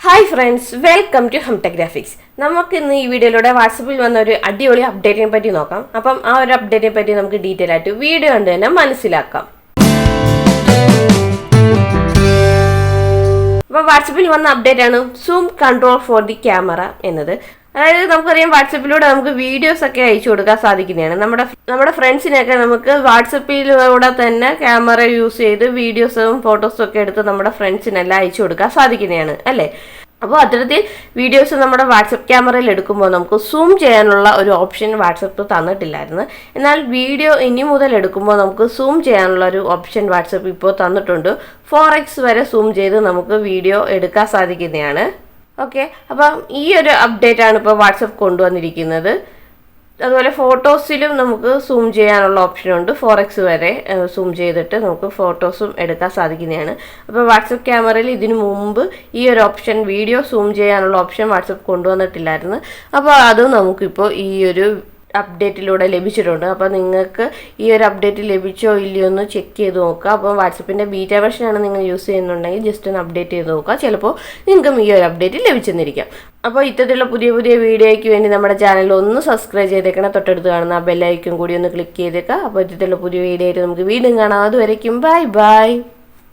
Hi friends, welcome to Humtech Graphics. നമുക്ക് ഇന്ന് ഈ വീഡിയോയിലൂടെ വാട്സപ്പിൽ വന്ന ഒരു അടിപൊളി അപ്ഡേറ്റിനെ പറ്റി നോക്കാം. അപ്പം ആ ഒരു അപ്ഡേറ്റിനെ പറ്റി നമുക്ക് ഡീറ്റെയിൽ ആയിട്ട് വീഡിയോ കണ്ട് തന്നെ മനസ്സിലാക്കാം. അപ്പോൾ വാട്സപ്പിൽ വന്ന അപ്ഡേറ്റ് ആണ് zoom control for the camera എന്നത്. അതായത് നമുക്കറിയാം, വാട്സപ്പിലൂടെ നമുക്ക് വീഡിയോസ് ഒക്കെ അയച്ചു കൊടുക്കാൻ സാധിക്കുന്നതാണ്. നമ്മുടെ ഫ്രണ്ട്സിനൊക്കെ നമുക്ക് വാട്സപ്പിലൂടെ തന്നെ ക്യാമറ യൂസ് ചെയ്ത് വീഡിയോസും ഫോട്ടോസും ഒക്കെ എടുത്ത് നമ്മുടെ ഫ്രണ്ട്സിനെല്ലാം അയച്ചു കൊടുക്കാൻ സാധിക്കുന്നതാണ് അല്ലേ. അപ്പോൾ അത്തരത്തിൽ വീഡിയോസ് നമ്മുടെ വാട്സപ്പ് ക്യാമറയിൽ എടുക്കുമ്പോൾ നമുക്ക് സൂം ചെയ്യാനുള്ള ഒരു ഓപ്ഷൻ വാട്സപ്പ് തന്നിട്ടില്ലായിരുന്നു. എന്നാൽ വീഡിയോ ഇനി മുതൽ എടുക്കുമ്പോൾ നമുക്ക് സൂം ചെയ്യാനുള്ള ഒരു ഓപ്ഷൻ വാട്സപ്പ് ഇപ്പോൾ തന്നിട്ടുണ്ട്. 4x വരെ സൂം ചെയ്ത് നമുക്ക് വീഡിയോ എടുക്കാൻ സാധിക്കുന്നതാണ്. ഓക്കെ, അപ്പം ഈ ഒരു അപ്ഡേറ്റ് ആണ് ഇപ്പോൾ വാട്സപ്പ് കൊണ്ടുവന്നിരിക്കുന്നത്. അതുപോലെ ഫോട്ടോസിലും നമുക്ക് സൂം ചെയ്യാനുള്ള ഓപ്ഷനുണ്ട്. 4x വരെ സൂം ചെയ്തിട്ട് നമുക്ക് ഫോട്ടോസും എടുക്കാൻ സാധിക്കുന്നതാണ്. അപ്പോൾ വാട്സപ്പ് ക്യാമറയിൽ ഇതിനു മുമ്പ് ഈ ഒരു ഓപ്ഷൻ, വീഡിയോ സൂം ചെയ്യാനുള്ള ഓപ്ഷൻ വാട്സപ്പ് കൊണ്ടുവന്നിട്ടില്ലായിരുന്നു. അപ്പോൾ അതും നമുക്കിപ്പോൾ ഈ ഒരു അപ്ഡേറ്റിലൂടെ ലഭിച്ചിട്ടുണ്ട്. അപ്പോൾ നിങ്ങൾക്ക് ഈ ഒരു അപ്ഡേറ്റ് ലഭിച്ചോ ഇല്ലയോ എന്ന് ചെക്ക് ചെയ്ത് നോക്കുക. അപ്പോൾ വാട്സപ്പിൻ്റെ ബീറ്റ വെർഷനാണ് നിങ്ങൾ യൂസ് ചെയ്യുന്നുണ്ടെങ്കിൽ ജസ്റ്റ് ഒന്ന് അപ്ഡേറ്റ് ചെയ്ത് നോക്കുക. ചിലപ്പോൾ നിങ്ങൾക്കും ഈ ഒരു അപ്ഡേറ്റ് ലഭിച്ചെന്നിരിക്കാം. അപ്പോൾ ഇത്തരത്തിലുള്ള പുതിയ പുതിയ വീഡിയോയ്ക്ക് വേണ്ടി നമ്മുടെ ചാനൽ ഒന്ന് സബ്സ്ക്രൈബ് ചെയ്തേക്കണം. തൊട്ടടുത്ത് കാണുന്ന ആ ബെല്ലൈക്കൺ കൂടി ഒന്ന് ക്ലിക്ക് ചെയ്തേക്കുക. അപ്പോൾ ഇത്തരത്തിലുള്ള പുതിയ വീഡിയോ ആയിട്ട് നമുക്ക് വീണ്ടും കാണാം. അതുവരയ്ക്കും ബൈ ബൈ.